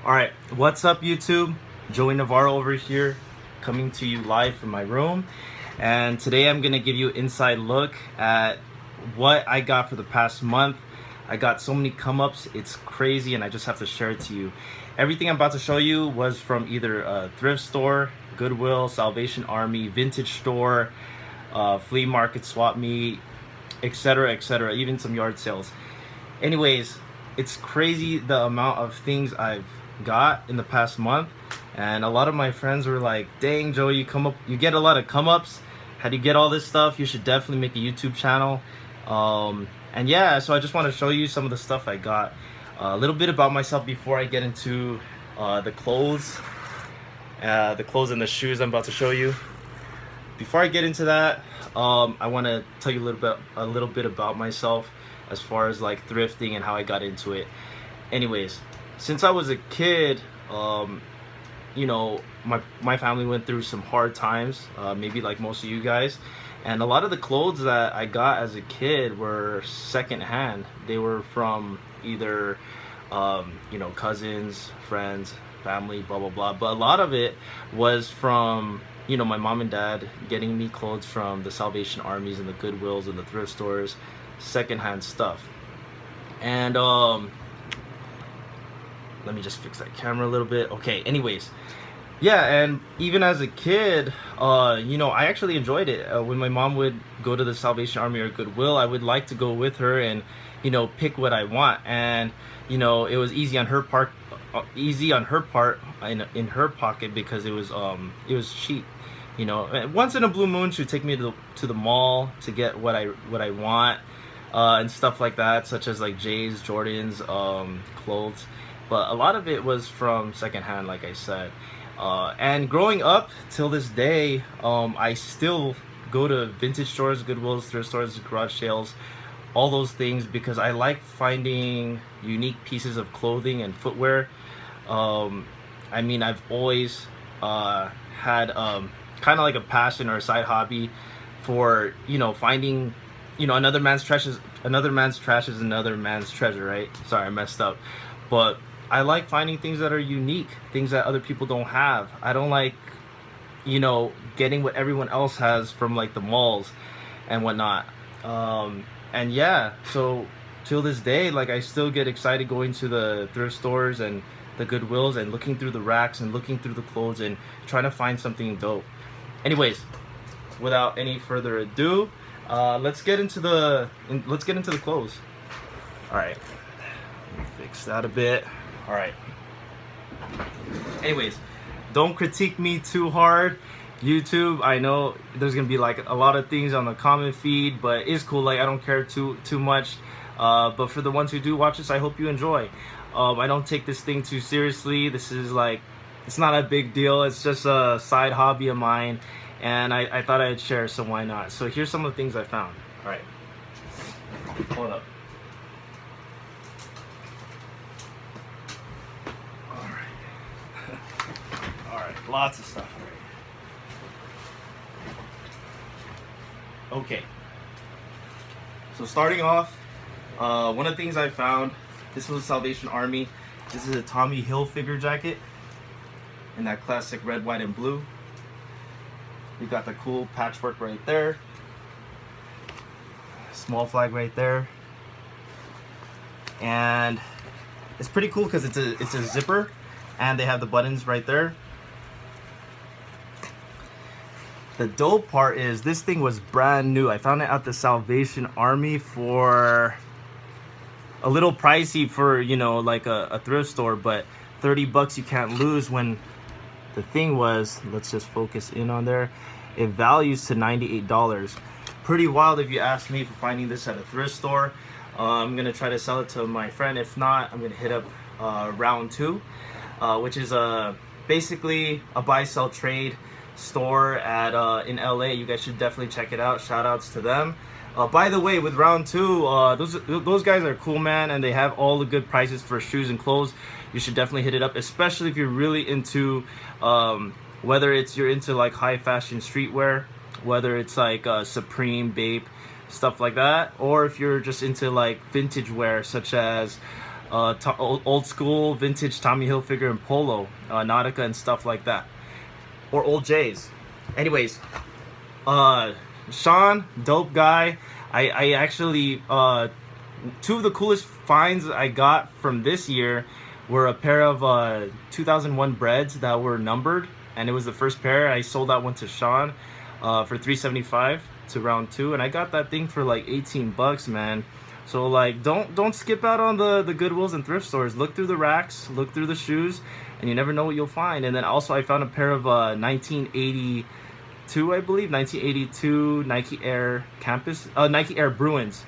Alright, what's up YouTube? Joey Navarro over here, coming to you live from my room. And today I'm gonna give you an inside look at what I got for the past month. I got so many come-ups, it's crazy, and I just have to share it to you. Everything I'm about to show you was from either a thrift store, Goodwill, Salvation Army, vintage store, flea market, swap meet, etc., even some yard sales. Anyways, it's crazy the amount of things I've got in the past month, and a lot of my friends were like, dang Joey, you get a lot of come-ups. How do you get all this stuff? You should definitely make a YouTube channel. And yeah, so I just want to show you some of the stuff I got, a little bit about myself before I get into the clothes and the shoes I'm about to show you. Before I get into that, I want to tell you a little bit about myself as far as like thrifting and how I got into it. Anyways, since I was a kid, you know, my family went through some hard times, maybe like most of you guys, and a lot of the clothes that I got as a kid were secondhand. They were from either you know, cousins, friends, family, blah blah blah, but a lot of it was from, you know, my mom and dad getting me clothes from the Salvation Armies and the Goodwills and the thrift stores, secondhand stuff. And let me just fix that camera a little bit. Okay, anyways, yeah, and even as a kid, you know, I actually enjoyed it. When my mom would go to the Salvation Army or Goodwill, I would like to go with her and, you know, pick what I want. And, you know, it was easy on her part, in her pocket, because it was cheap. You know, once in a blue moon, she would take me to the mall to get what I want, and stuff like that, such as like J's, Jordans, clothes. But a lot of it was from secondhand, like I said. And growing up till this day, I still go to vintage stores, Goodwills, thrift stores, garage sales, all those things, because I like finding unique pieces of clothing and footwear. I mean, I've always had kind of like a passion or a side hobby for, you know, finding, you know, another man's trash is another man's treasure, right? Sorry, I messed up. But I like finding things that are unique, things that other people don't have. I don't like, you know, getting what everyone else has from like the malls and whatnot. And yeah, so till this day, like, I still get excited going to the thrift stores and the Goodwills and looking through the racks and looking through the clothes and trying to find something dope. Anyways, without any further ado, let's get into the clothes. All right, let me fix that a bit. All right. Anyways, don't critique me too hard, YouTube. I know there's gonna be like a lot of things on the comment feed, but it's cool. Like, I don't care too much. But for the ones who do watch this, I hope you enjoy. I don't take this thing too seriously. This is like, it's not a big deal. It's just a side hobby of mine, and I thought I'd share, so why not? So here's some of the things I found. All right, hold up. Alright, lots of stuff. Okay, so starting off, one of the things I found, this was a Salvation Army. This is a Tommy Hilfiger jacket in that classic red, white, and blue. We got the cool patchwork right there, small flag right there, and it's pretty cool because it's a zipper, and they have the buttons right there. The dope part is this thing was brand new. I found it at the Salvation Army for a little pricey for, you know, like a thrift store, but 30 bucks you can't lose. When the thing was, let's just focus in on there, it values to $98. Pretty wild if you ask me, for finding this at a thrift store. I'm gonna try to sell it to my friend. If not, I'm gonna hit up Round 2, which is basically a buy sell trade store at in LA. You guys should definitely check it out. Shout outs to them. By the way, with Round 2, those guys are cool, man, and they have all the good prices for shoes and clothes. You should definitely hit it up, especially if you're really into whether you're into like high fashion streetwear, whether it's like Supreme, Bape, stuff like that, or if you're just into like vintage wear, such as old school vintage Tommy Hilfiger and polo, Nautica and stuff like that, or old J's. Anyways, Sean, dope guy. I actually two of the coolest finds I got from this year were a pair of 2001 breads that were numbered, and it was the first pair. I sold that one to Sean for $375 to round two, and I got that thing for like 18 bucks, man. So like, don't skip out on the Goodwills and thrift stores. Look through the racks, look through the shoes, and you never know what you'll find. And then also I found a pair of 1982, I believe, 1982 Nike Air Campus, Nike Air Bruins,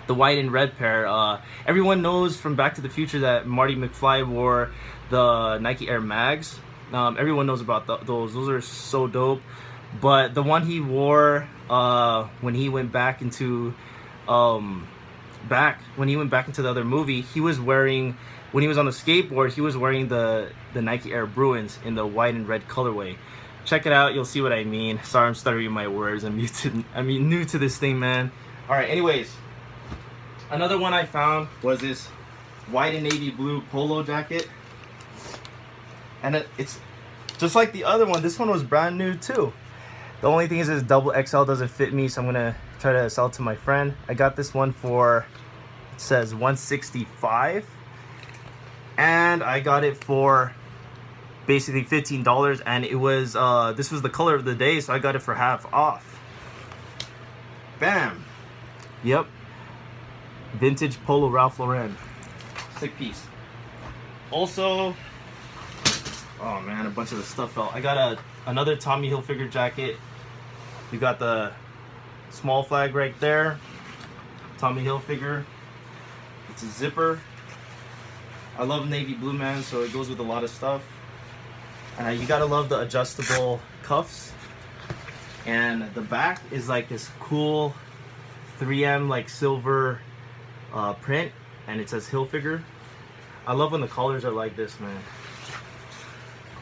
the white and red pair. Everyone knows from Back to the Future that Marty McFly wore the Nike Air Mags. Everyone knows about those. Those are so dope. But the one he wore when he went back into the other movie, he was wearing, when he was on the skateboard, he was wearing the Nike Air Bruins in the white and red colorway. Check it out, you'll see what I mean. Sorry, I'm stuttering my words. I'm new to this thing, man. All right, anyways, another one I found was this white and navy blue polo jacket, and it's just like the other one. This one was brand new too. The only thing is this double XL doesn't fit me, so I'm gonna try to sell it to my friend. I got this one for, it says $165, and I got it for basically $15, and it was this was the color of the day, so I got it for half off. Bam. Yep, vintage polo Ralph Lauren, sick piece. Also, oh man, a bunch of the stuff fell. I got another Tommy Hilfiger jacket. You got the small flag right there, Tommy Hilfiger. It's a zipper. I love navy blue, man, so it goes with a lot of stuff. You gotta love the adjustable cuffs. And the back is like this cool 3M like silver print, and it says Hilfiger. I love when the collars are like this, man.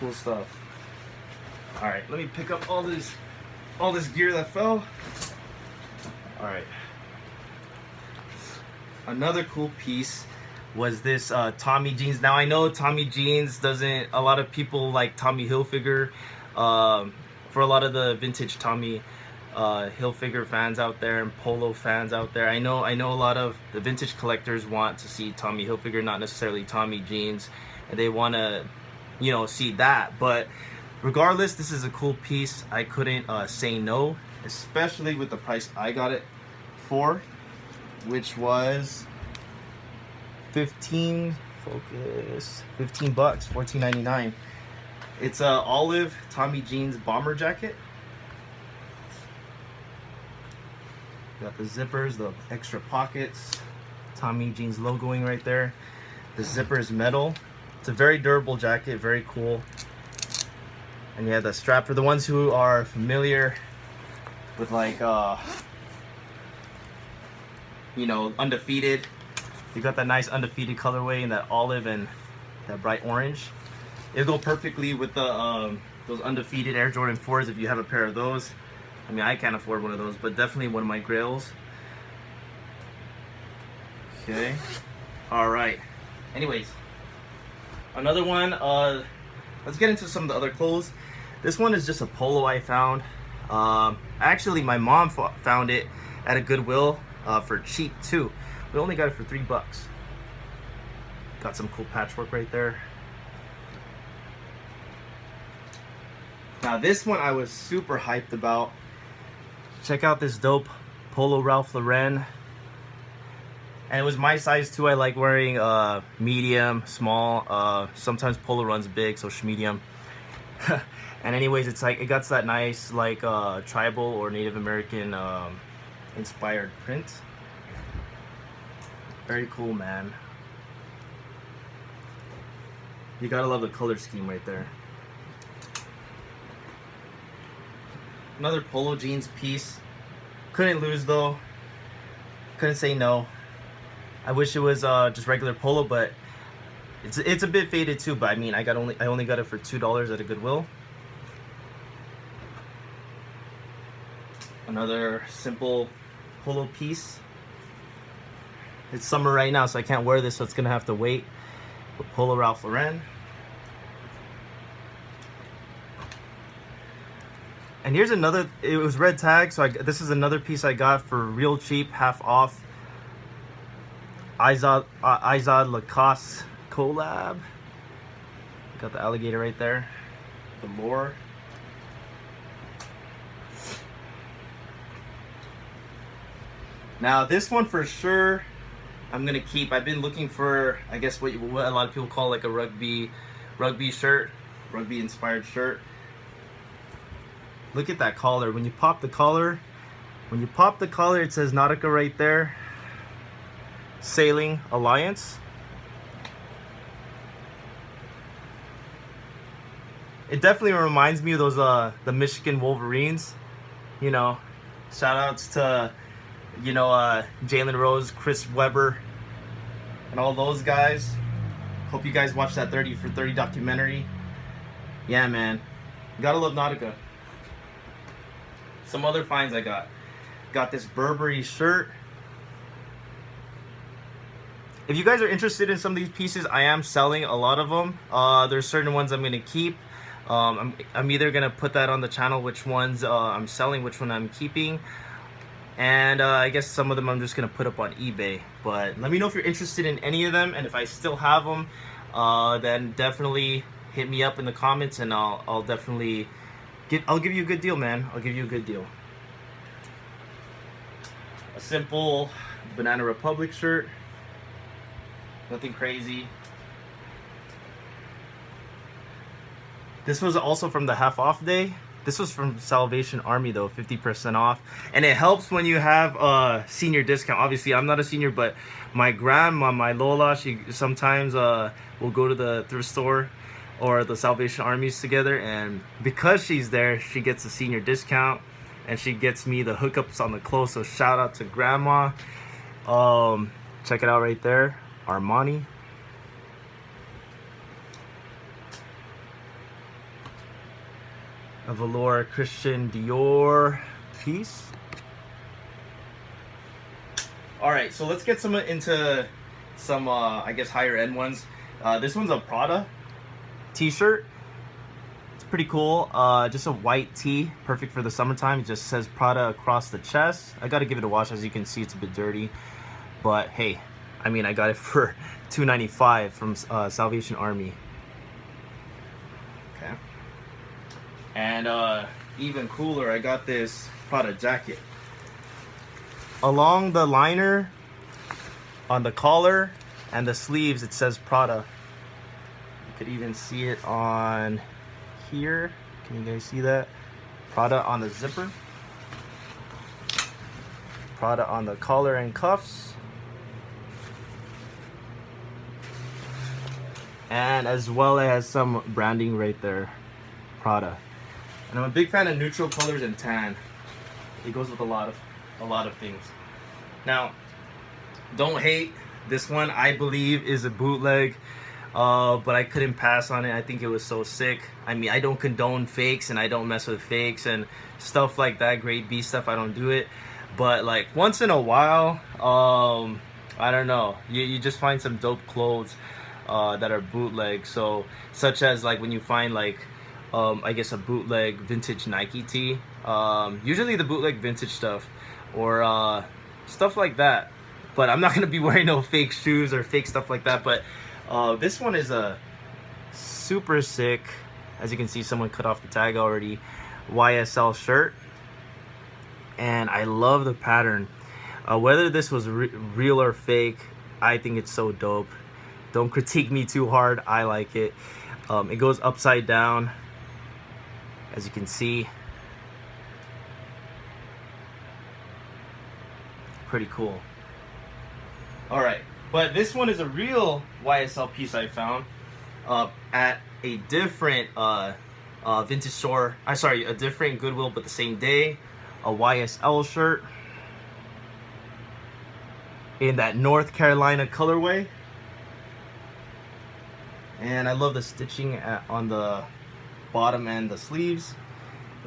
Cool stuff. All right, let me pick up all this gear that fell. All right. Another cool piece was this Tommy jeans. Now I know Tommy jeans doesn't, a lot of people like Tommy Hilfiger. For a lot of the vintage Tommy Hilfiger fans out there and polo fans out there, I know a lot of the vintage collectors want to see Tommy Hilfiger, not necessarily Tommy jeans, and they want to, you know, see that. But regardless, this is a cool piece. I couldn't say no, especially with the price I got it for, which was 15 bucks, $14.99. It's a olive Tommy jeans bomber jacket. Got the zippers, the extra pockets, Tommy jeans logoing right there. The zipper is metal. It's a very durable jacket, very cool. And yeah, the strap, for the ones who are familiar with like you know, Undefeated, you got that nice Undefeated colorway in that olive and that bright orange. It'll go perfectly with the those Undefeated Air Jordan 4s if you have a pair of those. I mean, I can't afford one of those, but definitely one of my grails. Okay, all right, anyways, another one. Let's get into some of the other clothes. This one is just a polo I found. Actually, my mom found it at a Goodwill for cheap too. We only got it for $3. Got some cool patchwork right there. Now this one I was super hyped about. Check out this dope polo Ralph Lauren. And it was my size too. I like wearing medium, small. Sometimes polo runs big, so medium. And anyways, it's like, it got that nice like tribal or Native American inspired print. Very cool, man. You gotta love the color scheme right there. Another polo jeans piece. Couldn't lose though. Couldn't say no. I wish it was just regular polo, but it's a bit faded too. But I mean, I only got it for $2 at a Goodwill. Another simple polo piece. It's summer right now, so I can't wear this, so it's gonna have to wait. But Polo Ralph Lauren. And here's another, it was red tag, so this is another piece I got for real cheap, half off. Izod Lacoste collab. Got the alligator right there. The lore. Now this one for sure I'm gonna keep. I've been looking for, I guess what a lot of people call like a rugby shirt, rugby inspired shirt. Look at that collar. When you pop the collar, it says Nautica right there. Sailing Alliance. It definitely reminds me of those the Michigan Wolverines. You know, shout outs to, you know, Jalen Rose, Chris Webber, and all those guys. Hope you guys watched that 30 for 30 documentary. Yeah, man, gotta love Nautica. Some other finds I got this Burberry shirt. If you guys are interested in some of these pieces, I am selling a lot of them. There's certain ones I'm gonna keep. I'm either gonna put that on the channel, which ones I'm selling, which one I'm keeping, and I guess some of them I'm just gonna put up on eBay. But let me know if you're interested in any of them, and if I still have them, then definitely hit me up in the comments, and I'll definitely I'll give you a good deal, man. I'll give you a good deal. A simple Banana Republic shirt. Nothing crazy. This was also from the half off day. This was from Salvation Army though, 50% off. And it helps when you have a senior discount. Obviously, I'm not a senior, but my grandma, my Lola, she sometimes will go to the thrift store or the Salvation Armies together, and because she's there, she gets a senior discount, and she gets me the hookups on the clothes. So shout out to grandma. Check it out right there, Armani. A velour Christian Dior piece. All right, so let's get into some I guess higher end ones. This one's a Prada t-shirt. It's pretty cool. Just a white tee, perfect for the summertime. It just says Prada across the chest. I gotta give it a wash. As you can see, it's a bit dirty, but hey, I mean, I got it for $2.95 from Salvation Army. Okay. And even cooler, I got this Prada jacket. Along the liner, on the collar and the sleeves, it says Prada. You could even see it on here. Can you guys see that? Prada on the zipper. Prada on the collar and cuffs. And as well as some branding right there. Prada. And I'm a big fan of neutral colors and tan. It goes with a lot of things. Now, don't hate this one. I believe is a bootleg, but I couldn't pass on it. I think it was so sick. I mean, I don't condone fakes, and I don't mess with fakes and stuff like that. Grade B stuff, I don't do it. But like once in a while, I don't know. You just find some dope clothes that are bootleg. So such as like when you find like I guess a bootleg vintage Nike tee. Usually the bootleg vintage stuff or stuff like that. But I'm not gonna be wearing no fake shoes or fake stuff like that. But this one is a super sick, as you can see, someone cut off the tag already, YSL shirt. And I love the pattern. Whether this was real or fake, I think it's so dope. Don't critique me too hard. I like it. It goes upside down, as you can see. Pretty cool. All right, but this one is a real YSL piece I found at a different vintage store. A different Goodwill, but the same day. A YSL shirt in that North Carolina colorway. And I love the stitching on the bottom and the sleeves.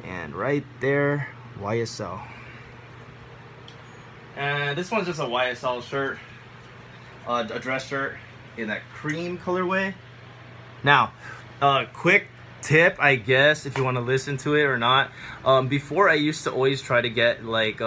And right there, YSL. And this one's just a YSL shirt. a dress shirt in that cream colorway. Now, quick tip, I guess, if you want to listen to it or not. Before, I used to always try to get like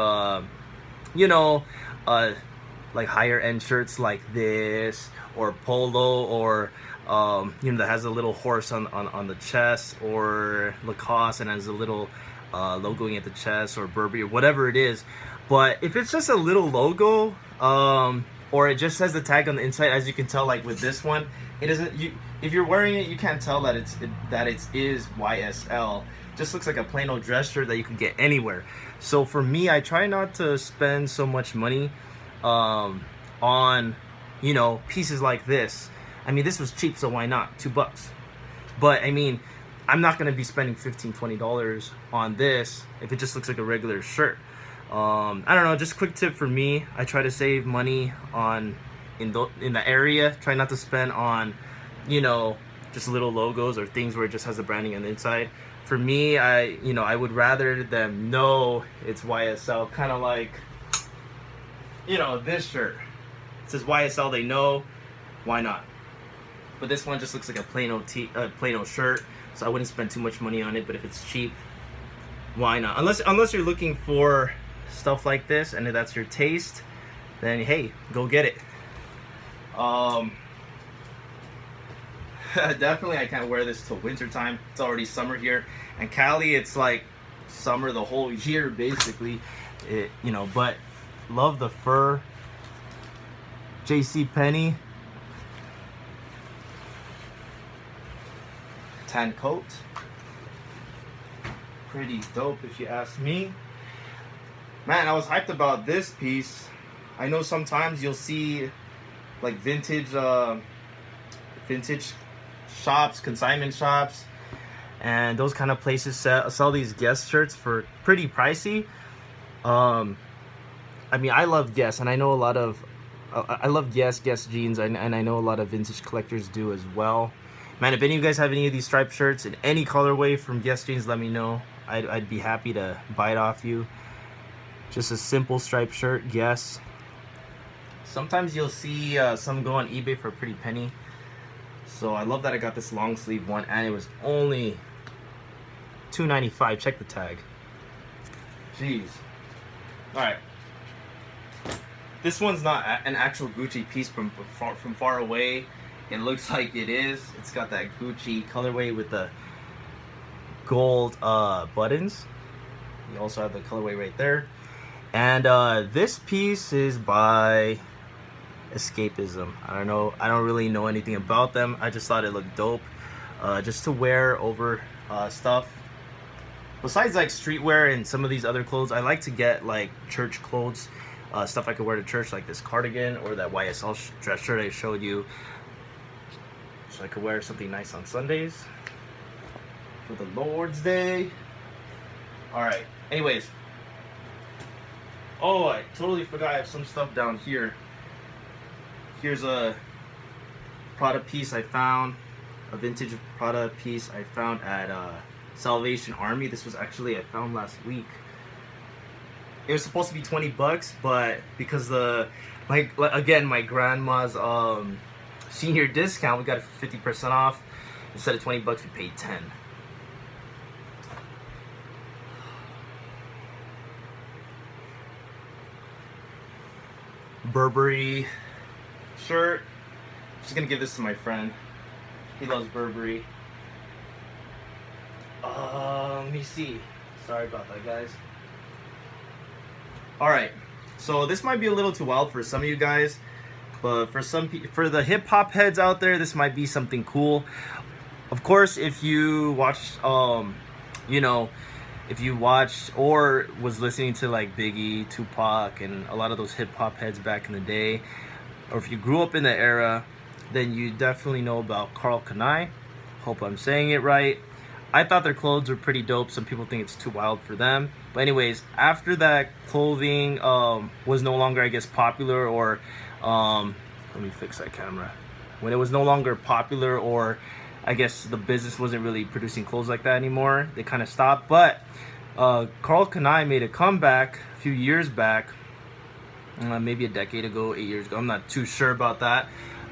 you know, like higher end shirts like this, or polo, or you know, that has a little horse on the chest, or Lacoste and has a little logoing at the chest, or Burberry, or whatever it is. But if it's just a little logo, or it just says the tag on the inside, as you can tell, like with this one, it doesn't. If you're wearing it, you can't tell that it is YSL. Just looks like a plain old dress shirt that you can get anywhere. So for me, I try not to spend so much money on, you know, pieces like this. I mean, this was cheap, so why not? $2. But I mean, I'm not gonna be spending $15-20 on this if it just looks like a regular shirt. I don't know, just quick tip for me. I try to save money on in the area. Try not to spend on, you know, just little logos or things where it just has the branding on the inside. For me, I would rather them know it's YSL, kind of like, you know, this shirt. It says YSL, they know, why not? But this one just looks like a plain old shirt, so I wouldn't spend too much money on it. But if it's cheap, why not? Unless you're looking for stuff like this and if that's your taste, then hey, go get it. Definitely I can't wear this till winter time. It's already summer here, and Cali, it's like summer the whole year basically. You know, but love the fur. JC Penney tan coat, pretty dope if you ask me. Man, I was hyped about this piece. I know sometimes you'll see like vintage shops, consignment shops, and those kind of places sell these Guess shirts for pretty pricey. I mean, I love Guess, and I know a lot of I love Guess jeans, and I know a lot of vintage collectors do as well. Man, if any of you guys have any of these striped shirts in any colorway from Guess jeans, let me know. I'd be happy to buy it off you. Just a simple striped shirt, Guess. Sometimes you'll see some go on eBay for a pretty penny. So I love that I got this long sleeve one, and it was only $2.95. Check the tag. Jeez. All right. This one's not an actual Gucci piece from far away. It looks like it is. It's got that Gucci colorway with the gold buttons. You also have the colorway right there. And this piece is by Escapism. I don't know. I don't really know anything about them. I just thought it looked dope, just to wear over stuff. Besides like streetwear and some of these other clothes, I like to get like church clothes, stuff I could wear to church, like this cardigan or that YSL dress shirt I showed you. So I could wear something nice on Sundays for the Lord's Day. All right. Anyways. Oh, I totally forgot I have some stuff down here. Here's a Prada piece I found, a vintage Prada piece I found at Salvation Army. This was actually I found last week. It was supposed to be $20, but because my grandma's senior discount, we got it for 50% off. Instead of $20, we paid 10. Burberry shirt. Just gonna give this to my friend. He loves Burberry. Let me see. Sorry about that, guys. All right, so this might be a little too wild for some of you guys, but for the hip hop heads out there, this might be something cool. Of course, if you watched, if you watched or was listening to like Biggie, Tupac, and a lot of those hip hop heads back in the day, or if you grew up in the era, then you definitely know about Karl Kani. Hope I'm saying it right. I thought their clothes were pretty dope. Some people think it's too wild for them. But anyways, after that clothing was no longer, I guess, popular, or let me fix that camera. When it was no longer popular, or I guess the business wasn't really producing clothes like that anymore, they kind of stopped. But Karl Kani made a comeback a few years back. maybe a decade ago, 8 years ago. I'm not too sure about that.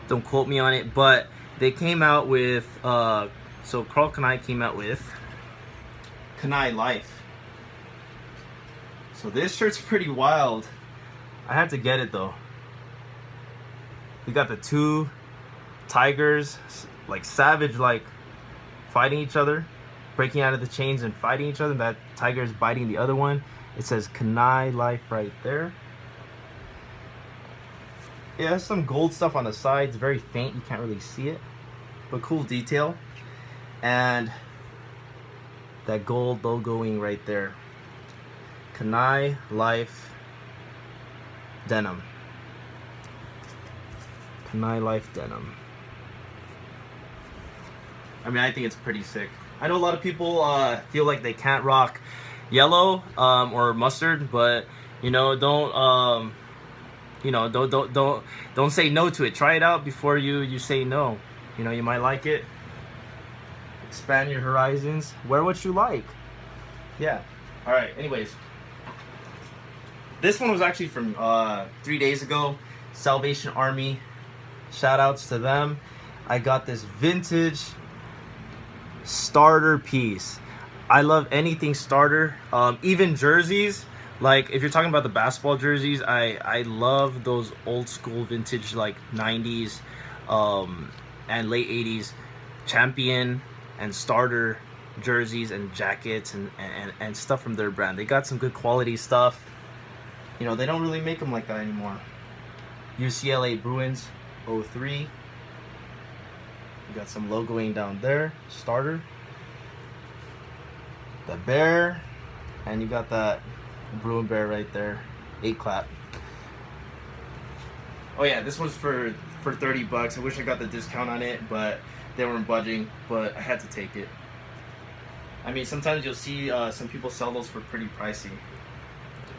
Don't quote me on it. But they came out with, so Carl Kanai came out with Kanai Life. So this shirt's pretty wild. I had to get it though. You got the two tigers, like savage, like fighting each other, breaking out of the chains and fighting each other. That tiger is biting the other one. It says Kanai Life right there. It has some gold stuff on the sides, very faint, you can't really see it, but cool detail. And that gold logoing right there, Kanai Life denim. Kanai Life denim. I mean, I think it's pretty sick. I know a lot of people feel like they can't rock yellow or mustard, but you know, don't say no to it. Try it out before you say no. You know, you might like it. Expand your horizons. Wear what you like. Yeah. All right. Anyways, this one was actually from 3 days ago. Salvation Army. Shout outs to them. I got this vintage starter piece. I love anything starter. Even jerseys. Like if you're talking about the basketball jerseys, I love those old school vintage like 90s and late 80s champion and starter jerseys and jackets and stuff from their brand. They got some good quality stuff. You know, they don't really make them like that anymore. UCLA Bruins 03. You got some logoing down there. Starter. The bear. And you got that Bruin bear right there. 8 clap. Oh yeah, this one's for 30 bucks. I wish I got the discount on it, but they weren't budging, but I had to take it. I mean, sometimes you'll see some people sell those for pretty pricey.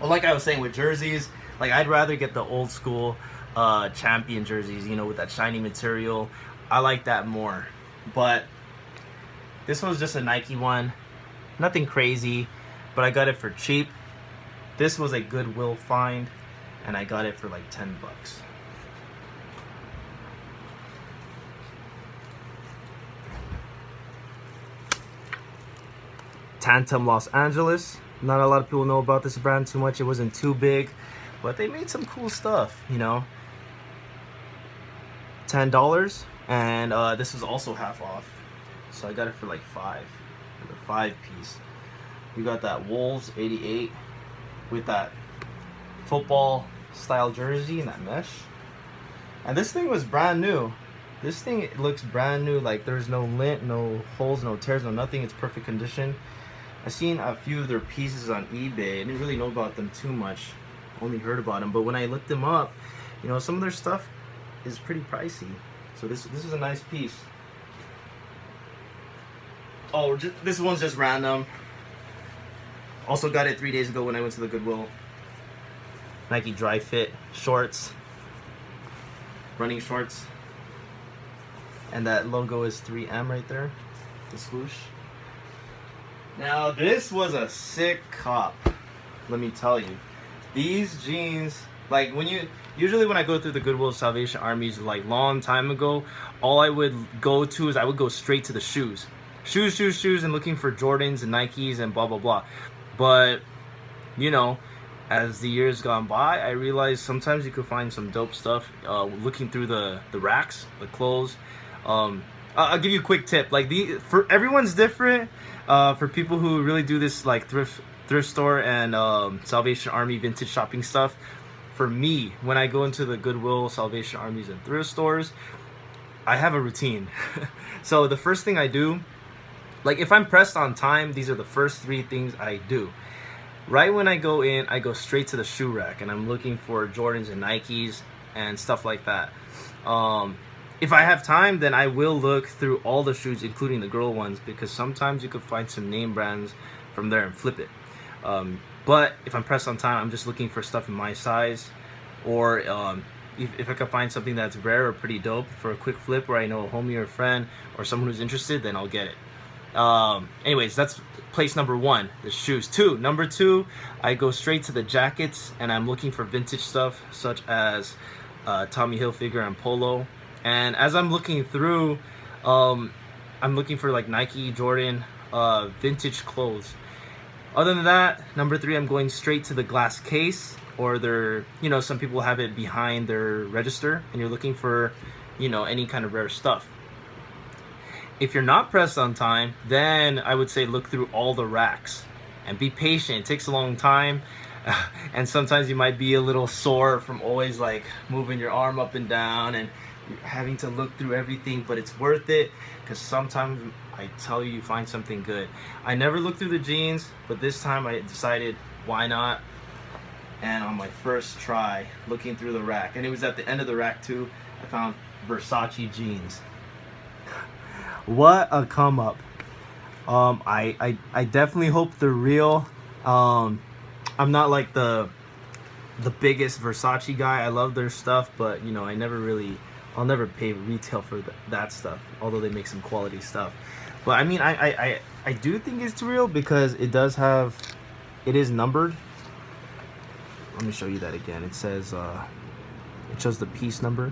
Well, like I was saying with jerseys, like I'd rather get the old school champion jerseys, you know, with that shiny material. I like that more. But this was just a Nike one. Nothing crazy, but I got it for cheap. This was a Goodwill find, and I got it for like 10 bucks. Tantum Los Angeles. Not a lot of people know about this brand too much. It wasn't too big, but they made some cool stuff, you know. $10, and this was also half off, so I got it for like $5 for the 5-piece. You got that Wolves 88 with that football style jersey and that mesh, and this thing was brand new. This thing, it looks brand new. Like there's no lint, no holes, no tears, no nothing. It's perfect condition. I've seen a few of their pieces on eBay. I didn't really know about them too much, only heard about them, but when I looked them up, you know, some of their stuff is pretty pricey. So this is a nice piece. Oh, this one's just random. Also got it 3 days ago when I went to the Goodwill. Nike Dry Fit shorts, running shorts, and that logo is 3M right there, the swoosh. Now this was a sick cop, let me tell you. These jeans, like usually when I go through the Goodwill Salvation Armies like long time ago, all I would go to is I would go straight to the shoes, and looking for Jordans and Nikes and blah blah blah. But you know, as the years gone by, I realized sometimes you could find some dope stuff looking through the racks, the clothes. I'll give you a quick tip. Like for everyone's different. For people who really do this like thrift store and Salvation Army vintage shopping stuff, for me, when I go into the Goodwill, Salvation Armies, and thrift stores, I have a routine. So the first thing I do, like if I'm pressed on time, these are the first 3 things I do. Right when I go in, I go straight to the shoe rack and I'm looking for Jordans and Nikes and stuff like that. If I have time, then I will look through all the shoes, including the girl ones, because sometimes you could find some name brands from there and flip it. But if I'm pressed on time, I'm just looking for stuff in my size, or if I can find something that's rare or pretty dope for a quick flip where I know a homie or a friend or someone who's interested, then I'll get it. Anyways, that's place number one, the shoes. Number two, I go straight to the jackets, and I'm looking for vintage stuff such as Tommy Hilfiger and Polo. And as I'm looking through, I'm looking for like Nike, Jordan, vintage clothes. Other than that, number three, I'm going straight to the glass case, or their, some people have it behind their register, and you're looking for, any kind of rare stuff. If you're not pressed on time, then I would say look through all the racks and be patient. It takes a long time. And sometimes you might be a little sore from always like moving your arm up and down and having to look through everything, but it's worth it, because sometimes I tell you, you find something good. I never looked through the jeans, but this time I decided, why not? And on my first try, looking through the rack, and it was at the end of the rack too, I found Versace jeans. What a come up. I definitely hope they're real. I'm not like the biggest Versace guy. I love their stuff, but I'll never pay retail for that stuff, although they make some quality stuff. But I mean, I do think it's real, because it is numbered. Let me show you that again. It says, it shows the piece number.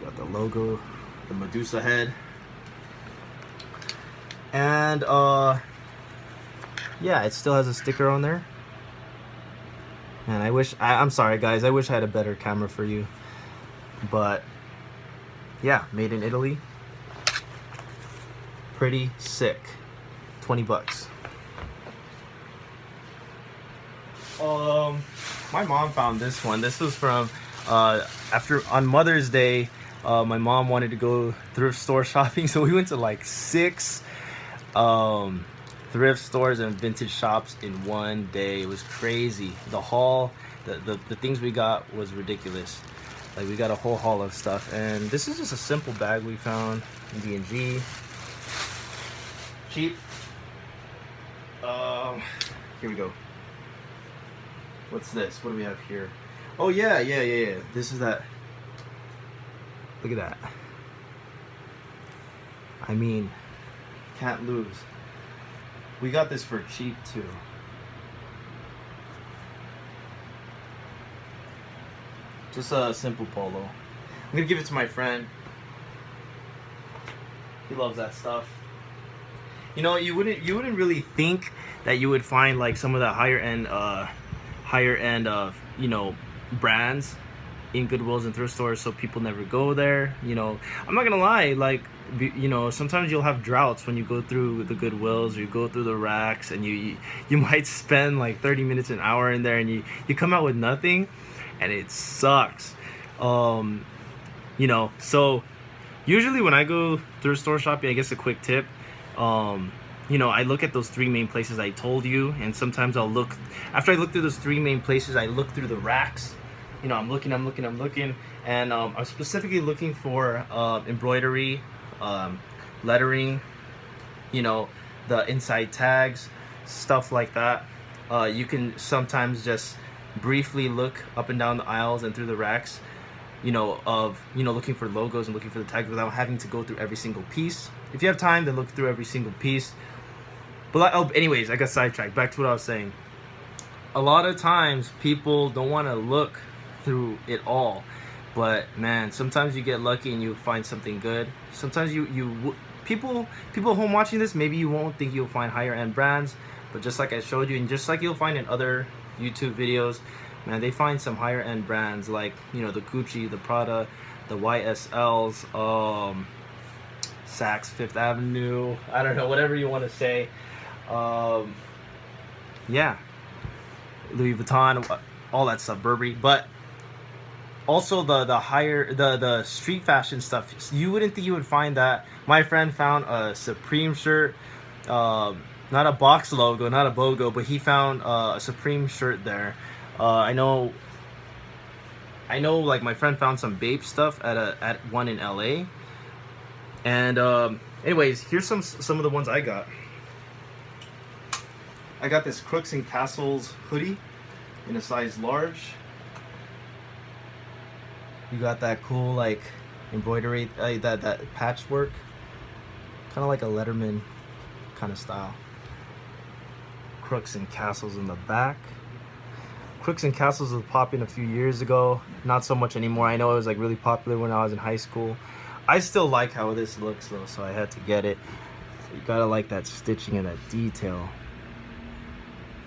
Got the logo, the Medusa head. And yeah, it still has a sticker on there. And I'm sorry guys, I wish I had a better camera for you. But yeah, made in Italy. Pretty sick. 20 bucks. My mom found this one. This was from on Mother's Day. My mom wanted to go thrift store shopping, so we went to like 6 thrift stores and vintage shops in one day. It was crazy. The haul, the things we got was ridiculous. Like, we got a whole haul of stuff, and this is just a simple bag we found in D&G. Cheap. Here we go. What's this? What do we have here? Oh yeah. This is that. Look at that. I mean, can't lose. We got this for cheap too. Just a simple polo. I'm gonna give it to my friend. He loves that stuff. You wouldn't really think that you would find like some of the higher end brands in Goodwills and thrift stores, so people never go there. I'm not gonna lie, like, sometimes you'll have droughts when you go through the Goodwills, or you go through the racks, and you might spend like 30 minutes, an hour in there, and you come out with nothing, and it sucks. So usually when I go thrift store shopping, I guess a quick tip, I look at those 3 main places I told you, and sometimes after I look through those 3 main places, I look through the racks. I'm looking, and I'm specifically looking for embroidery, lettering, the inside tags, stuff like that. You can sometimes just briefly look up and down the aisles and through the racks, looking for logos and looking for the tags without having to go through every single piece. If you have time, then look through every single piece. But anyways, I got sidetracked. Back to what I was saying. A lot of times people don't want to look through it all, but man, sometimes you get lucky and you find something good. Sometimes people home watching this, maybe you won't think you'll find higher end brands, but just like I showed you, and just like you'll find in other YouTube videos, man, they find some higher end brands like the Gucci, the Prada, the YSLs, Saks Fifth Avenue, I don't know, whatever you want to say. Yeah, Louis Vuitton, all that stuff, Burberry. But also the street fashion stuff, you wouldn't think you would find that. My friend found a Supreme shirt, not a box logo, not a BOGO, but he found a Supreme shirt there. I know like my friend found some bape stuff at one in LA. And anyways, here's some of the ones I got. I got this Crooks and Castles hoodie in a size large. You got that cool like embroidery, that patchwork. Kind of like a Letterman kind of style. Crooks and Castles in the back. Crooks and Castles was popping a few years ago. Not so much anymore. I know it was like really popular when I was in high school. I still like how this looks though, so I had to get it. You gotta like that stitching and that detail.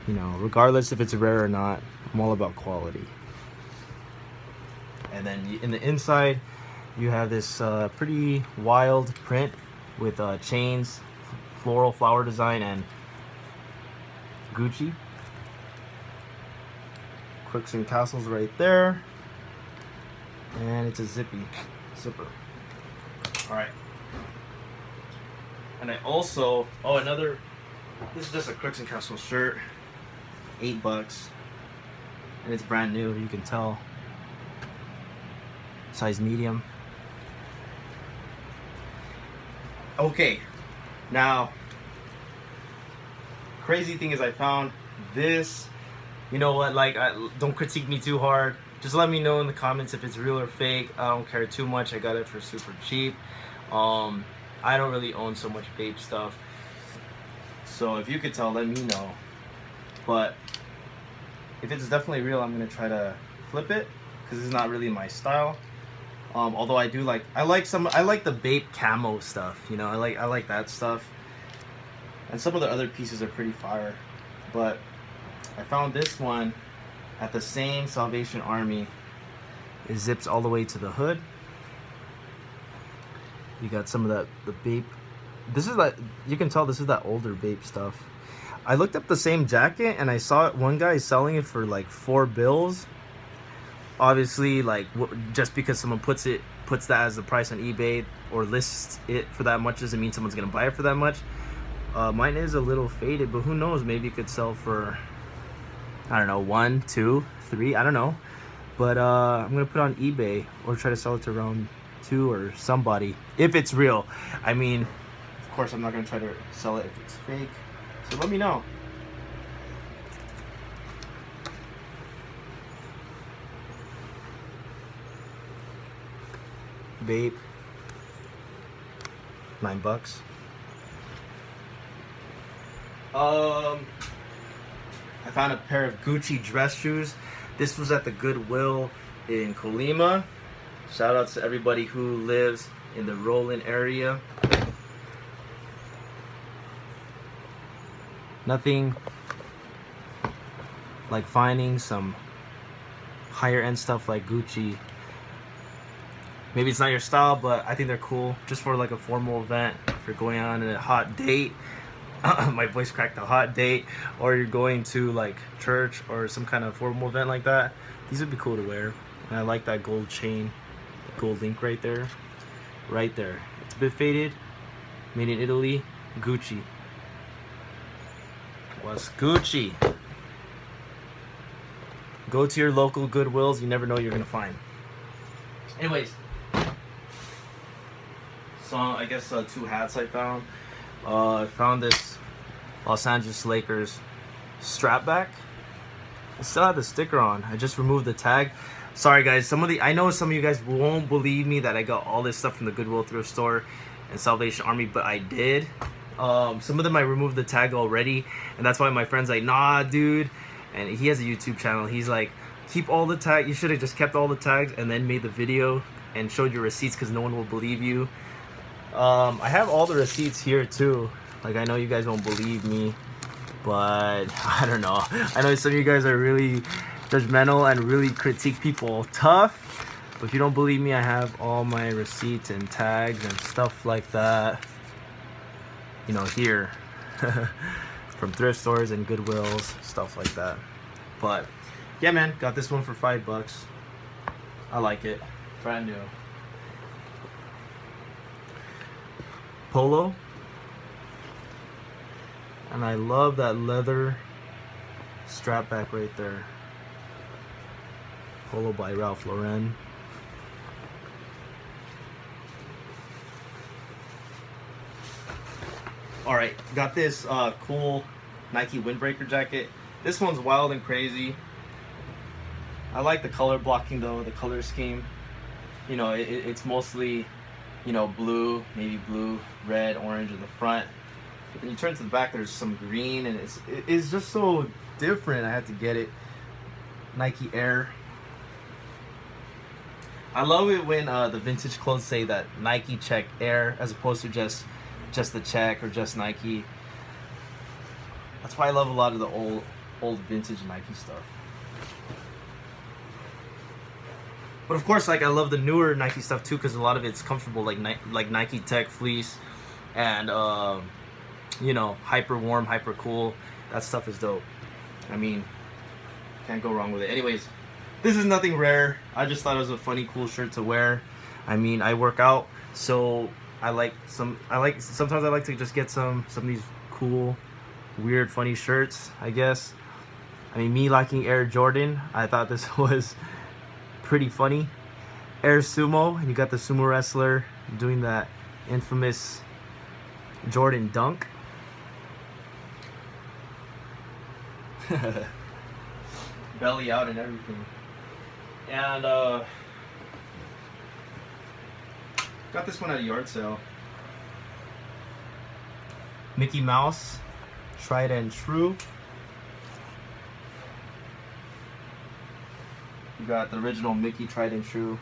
You know, regardless if it's rare or not, I'm all about quality. And then in the inside, you have this pretty wild print with chains, floral flower design, and Gucci. Crooks and Castles right there. And it's a zipper. Alright. And I also, this is just a Crooks and Castles shirt. $8. And it's brand new, you can tell. Size medium. Okay, now, crazy thing is I found this. You know what, like, don't critique me too hard. Just let me know in the comments if it's real or fake. I don't care too much. I got it for super cheap. I don't really own so much bape stuff. So if you could tell, let me know. But if it's definitely real, I'm gonna try to flip it because it's not really my style. Although I like the bape camo stuff. You know, I like that stuff. And some of the other pieces are pretty fire. But I found this one at the same Salvation Army. It zips all the way to the hood. You got some of the bape. This is that, you can tell this is that older bape stuff. I looked up the same jacket and I saw one guy selling it for like $4. Obviously, like, just because someone puts that as the price on eBay or lists it for that much doesn't mean someone's gonna buy it for that much. Mine is a little faded, but who knows? Maybe it could sell for, I don't know, 1, 2, 3, I don't know. But I'm gonna put it on eBay or try to sell it to around 2 or somebody if it's real. I mean, of course, I'm not gonna try to sell it if it's fake. So let me know. Bape, $9. I found a pair of Gucci dress shoes. This was at the Goodwill in Colima. Shout out to everybody who lives in the Roland area. Nothing like finding some higher end stuff like Gucci. Maybe it's not your style, but I think they're cool. Just for like a formal event, if you're going on a hot date. My voice cracked, a hot date. Or you're going to like church or some kind of formal event like that. These would be cool to wear. And I like that gold chain, gold link right there. Right there. It's a bit faded. Made in Italy. Gucci. What's Gucci? Go to your local Goodwills. You never know what you're gonna find. Anyways. So I guess 2 hats I found. I found this Los Angeles Lakers strap back. I still have the sticker on. I just removed the tag. Sorry guys, I know some of you guys won't believe me that I got all this stuff from the Goodwill thrift store and Salvation Army, but I did. Some of them I removed the tag already, and that's why my friend's like, nah dude. And he has a YouTube channel. He's like, keep all the tags. You should have just kept all the tags and then made the video and showed your receipts because no one will believe you. I have all the receipts here too. Like, I know you guys won't believe me, but I don't know. I know some of you guys are really judgmental and really critique people tough. But if you don't believe me, I have all my receipts and tags and stuff like that, you know, here. From thrift stores and Goodwills, stuff like that. But yeah, man, got this one for $5. I like it. Brand new. Polo. And I love that leather strap back right there. Polo by Ralph Lauren. Alright, got this cool Nike windbreaker jacket. This one's wild and crazy. I like the color blocking though, the color scheme. You know, it's mostly you know, blue, navy blue, red, orange in the front. But then you turn to the back, there's some green, and it's just so different. I had to get it. Nike Air. I love it when the vintage clothes say that Nike check Air as opposed to just the check or just Nike. That's why I love a lot of the old vintage Nike stuff. But of course, like, I love the newer Nike stuff too, because a lot of it's comfortable, like Nike Tech Fleece, and you know, hyper warm, hyper cool. That stuff is dope. I mean, can't go wrong with it. Anyways, this is nothing rare. I just thought it was a funny, cool shirt to wear. I mean, I work out, so sometimes I like to just get some of these cool, weird, funny shirts, I guess. I mean, me liking Air Jordan, I thought this was pretty funny. Air Sumo, and you got the sumo wrestler doing that infamous Jordan dunk. Belly out and everything. And got this one at a yard sale. Mickey Mouse, tried and true. You got the original Mickey tried and true.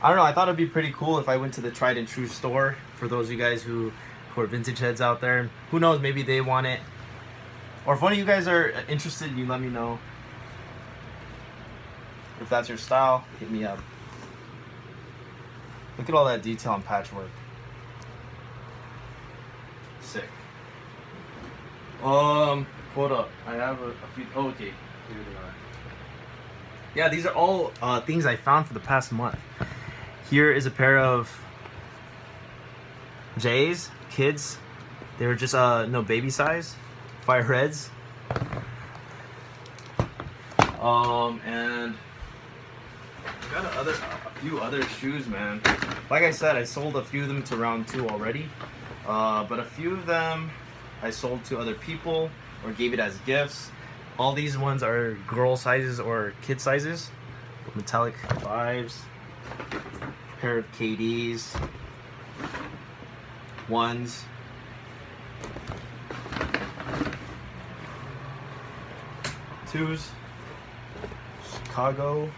I don't know, I thought it'd be pretty cool if I went to the tried and true store, for those of you guys who are vintage heads out there. Who knows, maybe they want it. Or if one of you guys are interested, you let me know. If that's your style, hit me up. Look at all that detail on patchwork. Sick. Hold up. I have a few. Oh, okay. Here they are. Yeah, these are all things I found for the past month. Here is a pair of J's, kids. They were just no, baby size, fire reds. And I got a few other shoes, man. Like I said, I sold a few of them to round 2 already. But a few of them I sold to other people or gave it as gifts. All these ones are girl sizes or kid sizes. Metallic 5s. Pair of KDs. 1s. Twos. Chicago.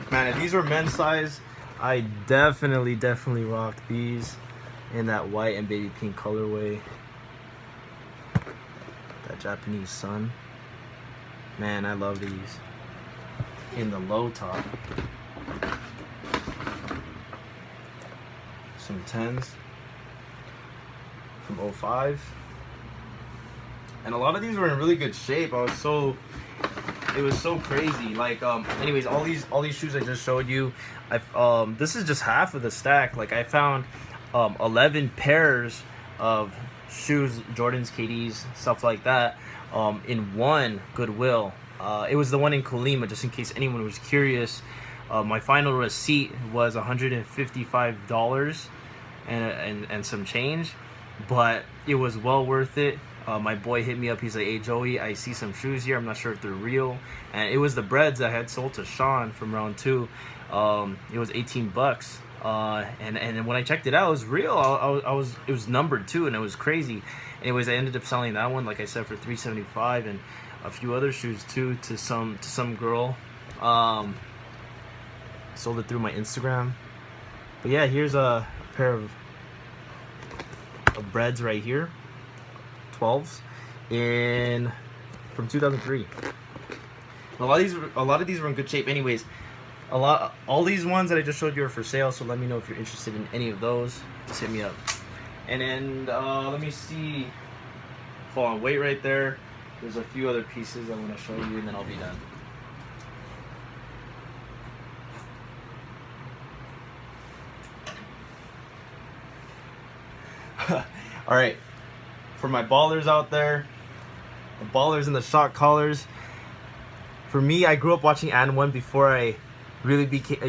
Man, if these were men's size, I definitely rocked these in that white and baby pink colorway. That Japanese sun. Man, I love these. In the low top. Some 10s from 05. And a lot of these were in really good shape. It was so crazy. Like, anyways, all these shoes I just showed you, this is just half of the stack. Like, I found 11 pairs of shoes, Jordans, KDs, stuff like that, in one Goodwill. It was the one in Colima, just in case anyone was curious. My final receipt was $155 and some change, but it was well worth it. My boy hit me up. He's like, "Hey Joey, I see some shoes here. I'm not sure if they're real." And it was the breads I had sold to Sean from round 2. It was $18. And when I checked it out, it was real. It was numbered too, and it was crazy. Anyways, I ended up selling that one, like I said, for $375, and a few other shoes too to some girl. Sold it through my Instagram. But yeah, here's a pair of breads right here, 12s from 2003. A lot of these were in good shape. Anyways, all these ones that I just showed you are for sale, so let me know if you're interested in any of those. Just hit me up. And then let me see. Hold on, wait right there. There's a few other pieces I want to show you, and then I'll be done. All right, for my ballers out there, the ballers and the shot callers. For me, I grew up watching And One before I really became,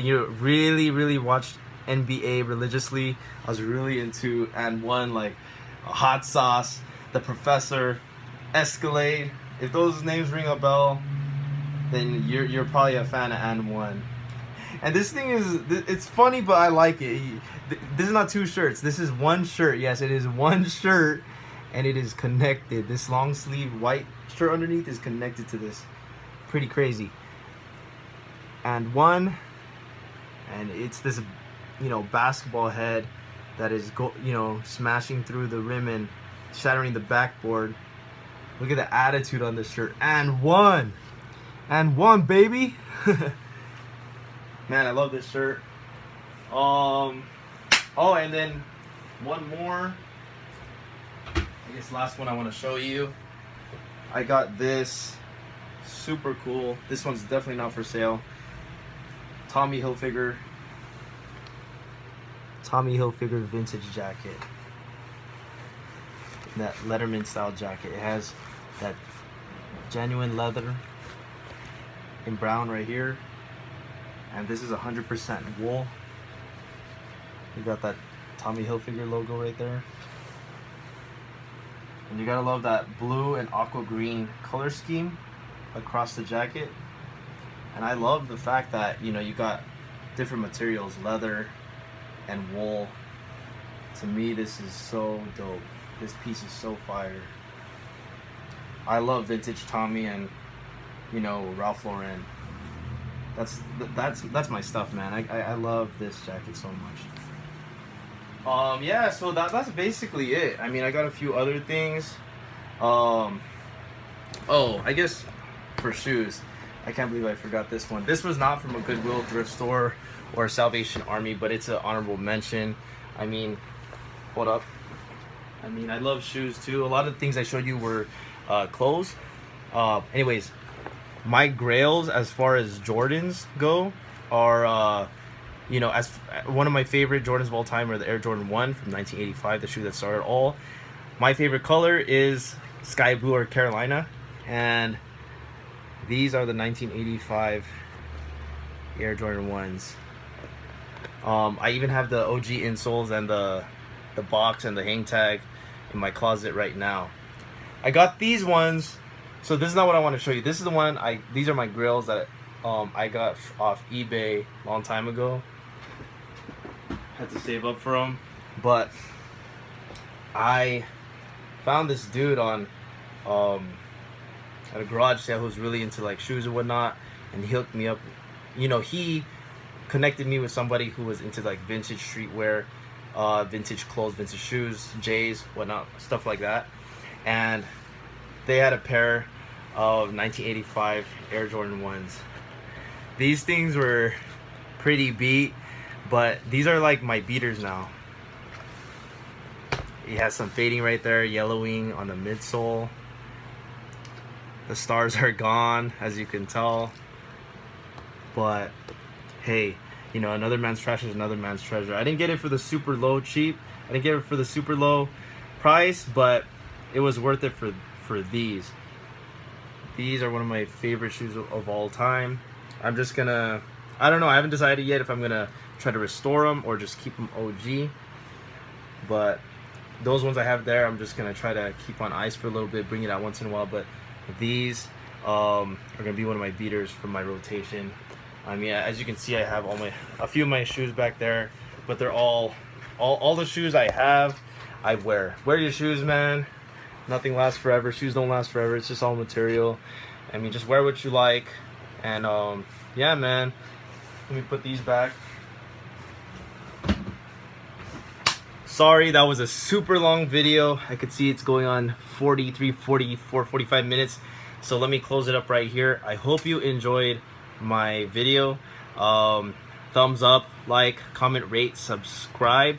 really watched NBA religiously. I was really into And One, like Hot Sauce, The Professor, Escalade. If those names ring a bell, then you're probably a fan of And One. And this thing is, it's funny, but I like it. This is not two shirts. This is one shirt. Yes, it is one shirt, and it is connected. This long sleeve white shirt underneath is connected to this. Pretty crazy. And it's this, basketball head that is smashing through the rim and shattering the backboard. Look at the attitude on this shirt. And one, baby. Man, I love this shirt. Oh, and then one more. I guess last one I want to show you. I got this super cool. This one's definitely not for sale. Tommy Hilfiger vintage jacket. That Letterman style jacket. It has that genuine leather in brown right here, and this is 100% wool. You got that Tommy Hilfiger logo right there, and you gotta love that blue and aqua green color scheme across the jacket. And I love the fact that you got different materials, leather and wool. To me, this is so dope. This piece is so fire. I love vintage Tommy and Ralph Lauren. That's my stuff, man. I love this jacket so much. Yeah, so that's basically it. I mean, I got a few other things. Oh, I guess for shoes, I can't believe I forgot this one. This was not from a Goodwill, thrift store, or a Salvation Army, but it's an honorable mention. I mean, hold up. I mean, I love shoes too. A lot of the things I showed you were clothes. Anyways, my grails as far as Jordans go are, as one of my favorite Jordans of all time are the Air Jordan 1 from 1985, the shoe that started all. My favorite color is sky blue or Carolina, and these are the 1985 Air Jordan 1s. I even have the OG insoles and the box and the hang tag in my closet right now. I got these ones. So this is not what I want to show you. This is the one these are my grills that I got off eBay a long time ago. Had to save up for them, but I found this dude on at a garage sale who's really into like shoes and whatnot, and he hooked me up. He connected me with somebody who was into like vintage streetwear, vintage clothes, vintage shoes, J's, whatnot, stuff like that. And they had a pair of 1985 Air Jordan 1s. These things were pretty beat, but these are like my beaters now. It has some fading right there, yellowing on the midsole. The stars are gone, as you can tell. But hey, another man's trash is another man's treasure. I didn't get it for the super low cheap. I didn't get it for the super low price, but it was worth it for these. These are one of my favorite shoes of all time. I'm just gonna, I don't know, I haven't decided yet if I'm gonna try to restore them or just keep them OG. But those ones I have there, I'm just gonna try to keep on ice for a little bit, bring it out once in a while. But these are gonna be one of my beaters for my rotation. I mean, as you can see, I have a few of my shoes back there, but they're all the shoes I have, I wear. Wear your shoes, man. Nothing lasts forever. Shoes don't last forever. It's just all material. I mean, just wear what you like. And yeah, man. Let me put these back. Sorry, that was a super long video. I could see it's going on 43, 44, 45 minutes. So let me close it up right here. I hope you enjoyed my video. Thumbs up, like, comment, rate, subscribe.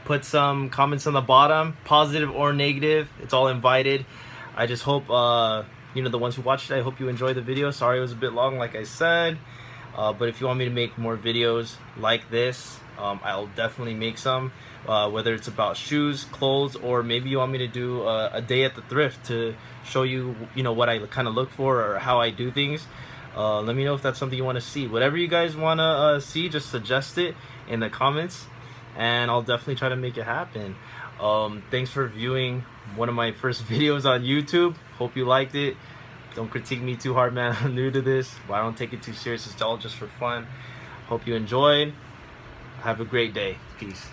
Put some comments on the bottom, positive or negative. It's all invited. I just hope the ones who watched it, I hope you enjoyed the video. Sorry it was a bit long, like I said, but if you want me to make more videos like this, I'll definitely make some, whether it's about shoes, clothes, or maybe you want me to do a day at the thrift to show you what I kind of look for or how I do things. Let me know if that's something you want to see. Whatever you guys want to see, just suggest it in the comments, and I'll definitely try to make it happen. Thanks for viewing one of my first videos on YouTube. Hope you liked it. Don't critique me too hard, man. I'm new to this, but I don't take it too serious. It's all just for fun. Hope you enjoyed. Have a great day. Peace.